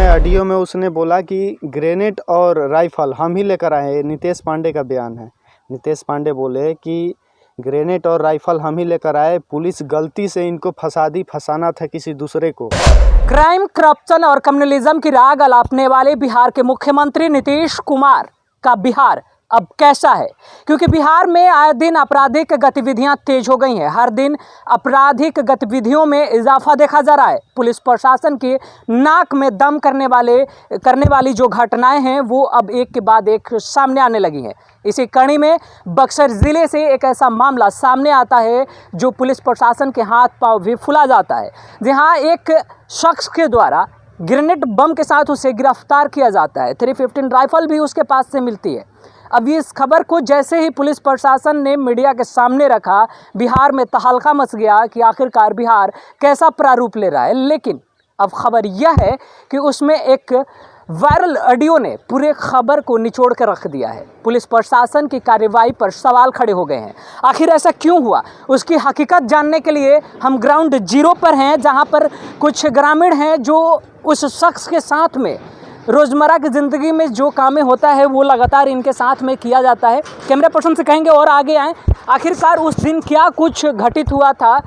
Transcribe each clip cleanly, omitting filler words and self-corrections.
में ऑडियो में उसने बोला कि ग्रेनेड और राइफल हम ही लेकर आए। नीतीश पांडे का बयान है। नीतीश पांडे बोले कि ग्रेनेड और राइफल हम ही लेकर आए, पुलिस गलती से इनको फंसाना था किसी दूसरे को। क्राइम, करप्शन और कम्युनलिज्म की राग अलापने वाले बिहार के मुख्यमंत्री नीतीश कुमार का बिहार अब कैसा है? क्योंकि बिहार में आए दिन आपराधिक गतिविधियां तेज हो गई हैं। हर दिन आपराधिक गतिविधियों में इजाफा देखा जा रहा है। पुलिस प्रशासन की नाक में दम करने वाली जो घटनाएं हैं वो अब एक के बाद एक सामने आने लगी हैं। इसी कड़ी में बक्सर जिले से एक ऐसा मामला सामने आता है जो पुलिस प्रशासन के हाथ पांव भी फुला जाता है, जहां एक शख्स के द्वारा ग्रेनेड बम के साथ उसे गिरफ्तार किया जाता है। 315 राइफल भी उसके पास से मिलती है। अब इस खबर को जैसे ही पुलिस प्रशासन ने मीडिया के सामने रखा, बिहार में तहलका मच गया कि आखिरकार बिहार कैसा प्रारूप ले रहा है। लेकिन अब खबर यह है कि उसमें एक वायरल ऑडियो ने पूरे खबर को निचोड़ कर रख दिया है। पुलिस प्रशासन की कार्रवाई पर सवाल खड़े हो गए हैं। आखिर ऐसा क्यों हुआ, उसकी हकीकत जानने के लिए हम ग्राउंड जीरो पर हैं, जहां पर कुछ ग्रामीण हैं जो उस शख्स के साथ में रोज़मर्रा की ज़िंदगी में जो कामें होता है वो लगातार इनके साथ में किया जाता है। कैमरा पर्सन से कहेंगे और आगे आएँ, आखिरकार उस दिन क्या कुछ घटित हुआ था,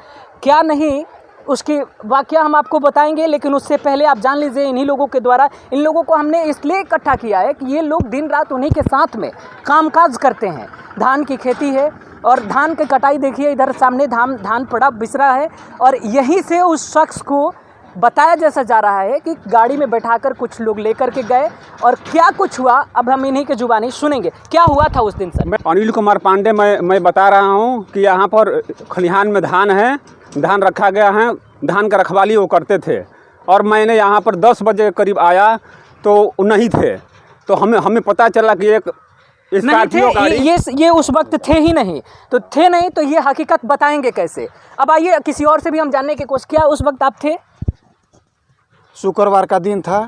क्या नहीं, उसकी वाकया हम आपको बताएंगे। लेकिन उससे पहले आप जान लीजिए, इन्हीं लोगों के द्वारा, इन लोगों को हमने इसलिए इकट्ठा किया है कि ये लोग दिन रात उन्हीं के साथ में कामकाज करते हैं। धान की खेती है और धान की कटाई देखिए, इधर सामने धान पड़ा बिसरा है और यहीं से उस शख्स को बताया जैसा जा रहा है कि गाड़ी में बैठाकर कुछ लोग लेकर के गए और क्या कुछ हुआ अब हम इन्हीं के जुबानी सुनेंगे। क्या हुआ था उस दिन सर? मैं अनिल कुमार पांडे मैं बता रहा हूं कि यहाँ पर खलिहान में धान है, धान रखा गया है, धान का रखवाली वो करते थे और मैंने यहाँ पर 10 बजे करीब आया तो नहीं थे। तो हमें पता चला कि एक स्कॉर्पियो गाड़ी, ये उस वक्त थे ही नहीं। तो ये हकीकत बताएंगे कैसे? अब आइए किसी और से भी हम जानने की कोशिश किया। उस वक्त आप थे? शुक्रवार का दिन था,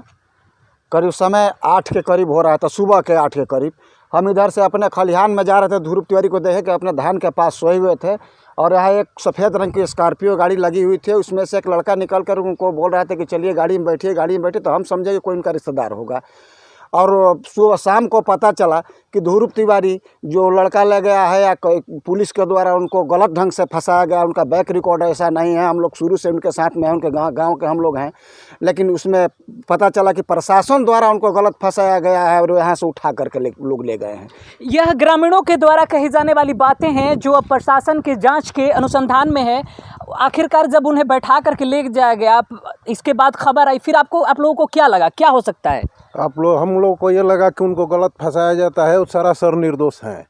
करीब समय 8 के करीब हो रहा था, सुबह के 8 के करीब। हम इधर से अपने खलिहान में जा रहे थे, ध्रुव तिवारी को देखे कि अपने धान के पास सोए हुए थे और यहाँ एक सफ़ेद रंग की स्कॉर्पियो गाड़ी लगी हुई थी। उसमें से एक लड़का निकल कर उनको बोल रहा था कि चलिए गाड़ी में बैठिए। तो हम समझे कि कोई उनका रिश्तेदार होगा और सुबह शाम को पता चला कि ध्रुव तिवारी जो लड़का ले गया है या पुलिस के द्वारा उनको गलत ढंग से फंसाया गया। उनका बैक रिकॉर्ड ऐसा नहीं है, हम लोग शुरू से उनके साथ में हैं, उनके गांव के हम लोग हैं। लेकिन उसमें पता चला कि प्रशासन द्वारा उनको गलत फंसाया गया है और यहाँ से उठा करके लोग ले गए हैं। यह ग्रामीणों के द्वारा कही जाने वाली बातें हैं जो अब प्रशासन की जांच के अनुसंधान में है। आखिरकार जब उन्हें बैठा करके ले जाया गया, इसके बाद खबर आई, फिर आप लोगों को क्या लगा, क्या हो सकता है? हम लोग को ये लगा कि उनको गलत फंसाया जाता है, वो सरासर निर्दोष हैं।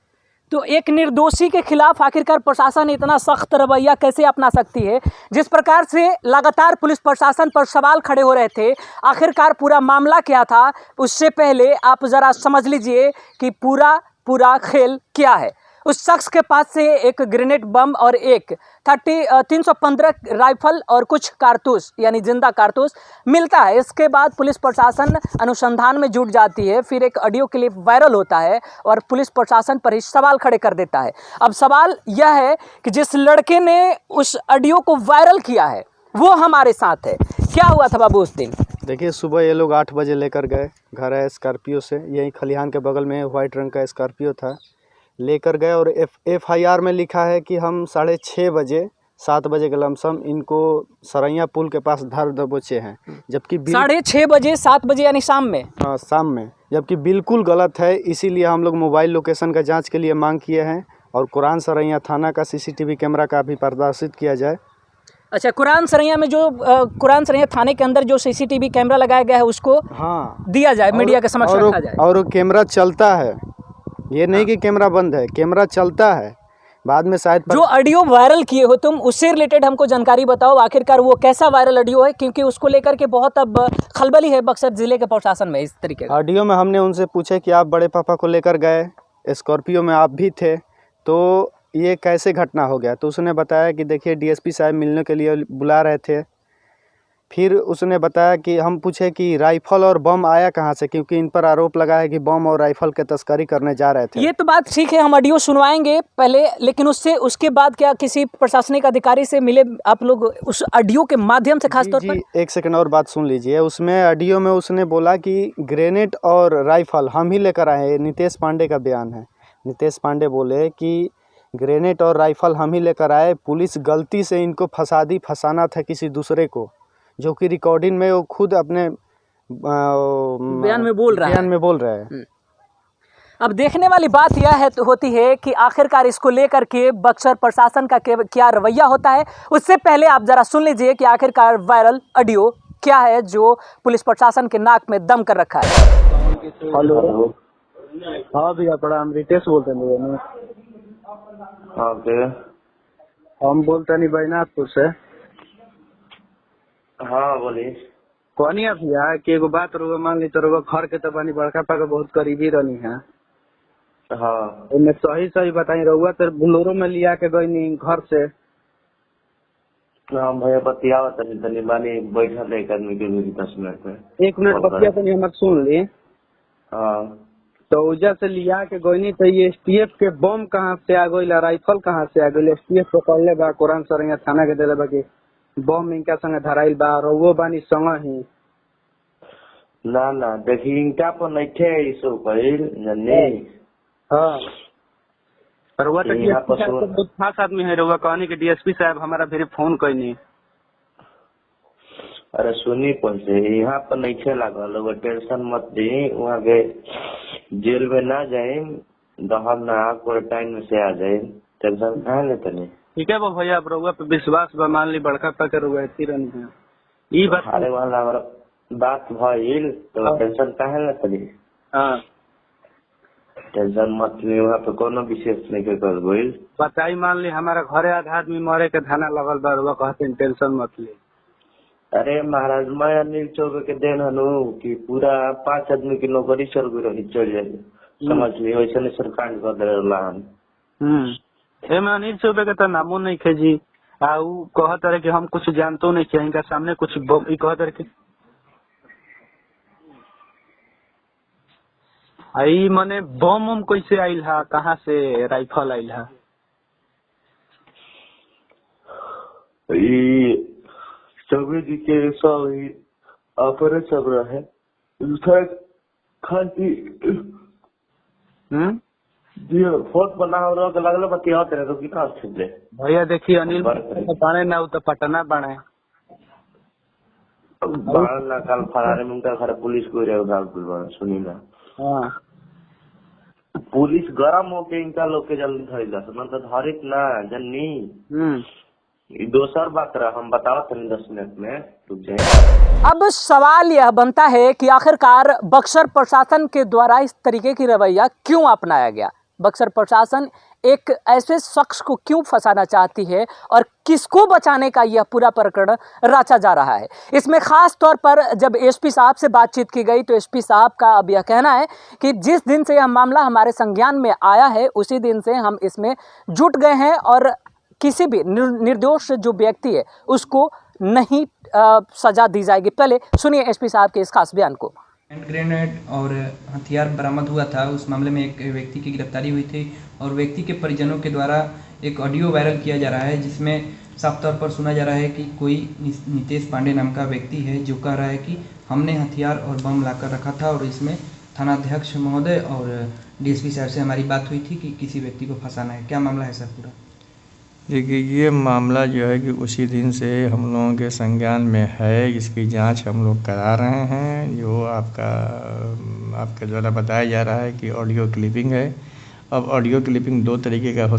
तो एक निर्दोषी के खिलाफ आखिरकार प्रशासन इतना सख्त रवैया कैसे अपना सकती है? जिस प्रकार से लगातार पुलिस प्रशासन पर सवाल खड़े हो रहे थे, आखिरकार पूरा मामला क्या था, उससे पहले आप ज़रा समझ लीजिए कि पूरा खेल क्या है। उस शख्स के पास से एक ग्रेनेड बम और एक 315 राइफल और कुछ कारतूस यानी जिंदा कारतूस मिलता है। इसके बाद पुलिस प्रशासन अनुसंधान में जुट जाती है। फिर एक ऑडियो क्लिप वायरल होता है और पुलिस प्रशासन पर ही सवाल खड़े कर देता है। अब सवाल यह है कि जिस लड़के ने उस ऑडियो को वायरल किया है वो हमारे साथ है। क्या हुआ था बाबू उस दिन? देखिए, सुबह ये लोग 8 बजे लेकर गए, घर है स्कॉर्पियो से, यहीं खलिहान के बगल में व्हाइट रंग का स्कॉर्पियो था, लेकर गए और FIR में लिखा है कि हम 6:30 बजे 7 बजे के लमसम इनको सरैया पुल के पास धर दबोचे हैं। जबकि 6:30 बजे 7 बजे यानी शाम में? हाँ, शाम में, जबकि बिल्कुल गलत है। इसीलिए हम लोग मोबाइल लोकेशन का जांच के लिए मांग किए हैं और कुरान सरैया थाना का CCTV कैमरा का भी प्रदर्शित किया जाए। अच्छा, कुरान सरैया में जो कुरान सरैया थाने के अंदर जो CCTV कैमरा लगाया गया है उसको दिया जाए, मीडिया के समक्ष रखा जाए। और कैमरा चलता है, ये नहीं कि कैमरा बंद है, कैमरा चलता है। बाद में शायद जो ऑडियो वायरल किए हो तुम, उससे रिलेटेड हमको जानकारी बताओ, आखिरकार वो कैसा वायरल ऑडियो है, क्योंकि उसको लेकर के बहुत अब खलबली है बक्सर जिले के प्रशासन में। इस तरीके का ऑडियो में हमने उनसे पूछा कि आप बड़े पापा को लेकर गए, स्कॉर्पियो में आप भी थे, तो ये कैसे घटना हो गया? तो उसने बताया कि देखिए DSP साहब मिलने के लिए बुला रहे थे, फिर उसने बताया कि हम पूछे कि राइफल और बम आया कहाँ से, क्योंकि इन पर आरोप लगा है कि बम और राइफल के तस्करी करने जा रहे थे। ये तो बात ठीक है, हम ऑडियो सुनवाएंगे पहले, लेकिन उसके बाद क्या किसी प्रशासनिक अधिकारी से मिले आप लोग उस ऑडियो के माध्यम से खासतौर पर? जी, एक सेकंड और बात सुन लीजिए। उसमें ऑडियो में उसने बोला कि ग्रेनेड और राइफल हम ही लेकर आए हैं। नीतीश पांडे का बयान है। नीतीश पांडे बोले कि ग्रेनेड और राइफल हम ही लेकर आए, पुलिस गलती से इनको फंसाना था किसी दूसरे को, जो कि रिकॉर्डिंग में वो खुद अपने बयान में बोल रहा है। अब देखने वाली बात यह है होती है कि आखिरकार इसको लेकर के बक्सर प्रशासन का क्या रवैया होता है। उससे पहले आप जरा सुन लीजिए कि आखिरकार वायरल ऑडियो क्या है जो पुलिस प्रशासन के नाक में दम कर रखा है। हेलो, हाँ भैया प्रणाम, रितेश बोलते हैं। ओके, हम बोलते नहीं बैनाथपुर से। हाँ बोलिए। कहनी है भैया कि एगो बात रोगा मान ली तो रोगा घर के तो बानी बड़का पाके बहुत करीबी रहनी है। हाँ मैं सही बताई रहुआ तो बुलोरो में लिया के गई घर से। हाँ भैया बतियावा तनी बानी बैठल एक आदमी के भी 10 मिनट में। 1 मिनट बतिया तनी हमारे सुन ली। हाँ तो उजा से लिया के गई तो ये STF के बम कहाँ से आ गई, राइफल कहाँ से आ गई? STF पकड़ले बा कुरान सर थाना के दिले बा कि बम इनका संगे धराइल बा और वो बानी संग ही। ना देखी इनका पर नहीं थे इसो कइल जन्नी। हाँ और वो तो यहाँ पर DSP साहब तो बहुत खास आदमी है। रहुआ कहनी कि DSP साहब हमारा फिर फोन कईनी। अरे सुनी पहुंचे यहाँ पर नहीं थे लागल, वो टेंशन मत दी। वहाँ के जेल में ना जाए दहम ना क्वारंटाइन में से आ जाए, टेंशन कहाँ लेते नहीं। ठीक है वो भैया, अब रहुआ पे विश्वास बा, मान ली बड़का पाके रहुआ इतनी रहनी है। ये बात अरे वाला हमारा बात भइल तो टेंशन काहे लेते नहीं। हाँ टेंशन मत ली, वहाँ पे कोनो विशेष नहीं कर गइल। बताई मान ली हमारा घरे आधा आदमी मरे के थाना लगल बा, रहुआ कहते हैं टेंशन मत ली। अरे महाराज मैं अनिल चौबे के देन हनु कि पूरा 5 आदमी की नौकरी चल गई चल जाए, समझ ली वैसे नहीं सरकार कर दे। मैं अनिल चौबे के तो नामो नहीं खेजी आऊ कहत रहे कि हम कुछ जानतो नहीं चाहिए इनका सामने कुछ कहत रहे कि आई मने बम कैसे आइल है, कहाँ से राइफल आइल है? चौबे जी के सब ऑपरेट सब रहे खाती फोन पर ना लगल बतिया तो कितना अच्छे भैया देखिए अनिल बने ना तो पटना बने कल फरारे में उनका घर पुलिस को सुनी ना। हाँ पुलिस गरम होके इनका लोग के जल्दी धरेगा मतलब धरित ना जन्नी। दोसर बात रहा हम बताओ 10 मिनट में रुक जाए। अब सवाल यह बनता है कि आखिरकार बक्सर प्रशासन के द्वारा इस तरीके की रवैया क्यों अपनाया गया? बक्सर प्रशासन एक ऐसे शख्स को क्यों फंसाना चाहती है और किसको बचाने का यह पूरा प्रकरण रचा जा रहा है? इसमें खास तौर पर जब एसपी साहब से बातचीत की गई तो एसपी साहब का अब यह कहना है कि जिस दिन से यह मामला हमारे संज्ञान में आया है उसी दिन से हम इसमें जुट गए हैं और किसी भी निर्दोष जो व्यक्ति है उसको नहीं सजा दी जाएगी। पहले सुनिए एसपी साहब के इस खास बयान को। हैंड ग्रेनेड और हथियार बरामद हुआ था, उस मामले में एक व्यक्ति की गिरफ्तारी हुई थी और व्यक्ति के परिजनों के द्वारा एक ऑडियो वायरल किया जा रहा है जिसमें साफ तौर पर सुना जा रहा है कि कोई नीतीश पांडे नाम का व्यक्ति है जो कह रहा है कि हमने हथियार और बम लाकर रखा था और इसमें थानाध्यक्ष महोदय और डीएसपी साहब से हमारी बात हुई थी कि किसी व्यक्ति को फंसाना है। क्या मामला है सर पूरा? देखिए ये मामला जो है कि उसी दिन से हम लोगों के संज्ञान में है, इसकी जांच हम लोग करा रहे हैं। जो आपके द्वारा बताया जा रहा है कि ऑडियो क्लिपिंग है। अब ऑडियो क्लिपिंग 2 तरीके का हो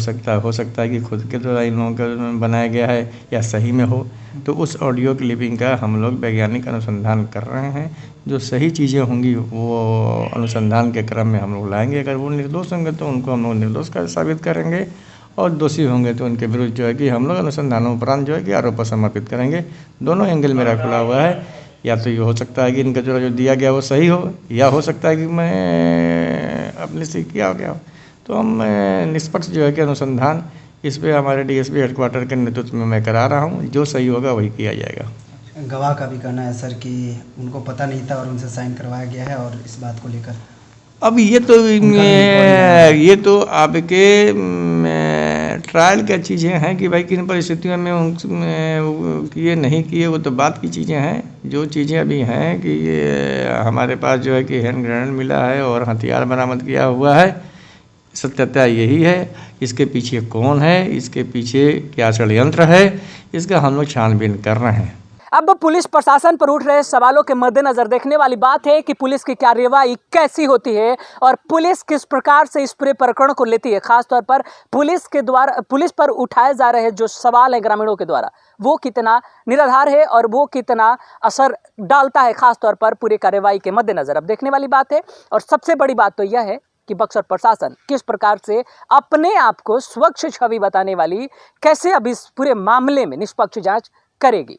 सकता है कि खुद के द्वारा इन लोगों का बनाया गया है या सही में हो। तो उस ऑडियो क्लिपिंग का हम लोग वैज्ञानिक अनुसंधान कर रहे हैं। जो सही चीज़ें होंगी वो अनुसंधान के क्रम में हम लोग लाएंगे। अगर वो निर्दोष होंगे तो उनको हम लोग निर्दोष का साबित करेंगे और दोषी होंगे तो उनके विरुद्ध जो है कि हम लोग अनुसंधानों उपरांत जो है कि आरोप समर्पित करेंगे। दोनों एंगल मेरा खुला हुआ है। या तो ये हो सकता है कि इनका जो दिया गया वो सही हो, या हो सकता है कि मैं अपने से किया हो गया हो। तो हम निष्पक्ष जो है कि अनुसंधान इस पर हमारे डीएसपी हेडक्वार्टर के नेतृत्व में मैं करा रहा हूँ। जो सही होगा वही किया जाएगा। गवाह का भी कहना है सर कि उनको पता नहीं था और उनसे साइन करवाया गया है, और इस बात को लेकर अब ये तो आपके ट्रायल की चीज़ें हैं कि भाई किन परिस्थितियों में किए नहीं किए, वो तो बात की चीज़ें हैं। जो चीज़ें अभी हैं कि ये हमारे पास जो है कि हैंड ग्रेनेड मिला है और हथियार बरामद किया हुआ है, सत्यता यही है। इसके पीछे कौन है, इसके पीछे क्या षड्यंत्र है, इसका हम लोग छानबीन कर रहे हैं। अब पुलिस प्रशासन पर उठ रहे सवालों के मद्देनजर देखने वाली बात है कि पुलिस की कार्यवाही कैसी होती है और पुलिस किस प्रकार से इस पूरे प्रकरण को लेती है। खासतौर पर पुलिस पर उठाए जा रहे जो सवाल है ग्रामीणों के द्वारा, वो कितना निराधार है और वो कितना असर डालता है खासतौर पर पूरी कार्यवाही के मद्देनजर, अब देखने वाली बात है। और सबसे बड़ी बात तो यह है कि बक्सर प्रशासन किस प्रकार से अपने आप को स्वच्छ छवि बताने वाली कैसे अब इस पूरे मामले में निष्पक्ष जांच करेगी।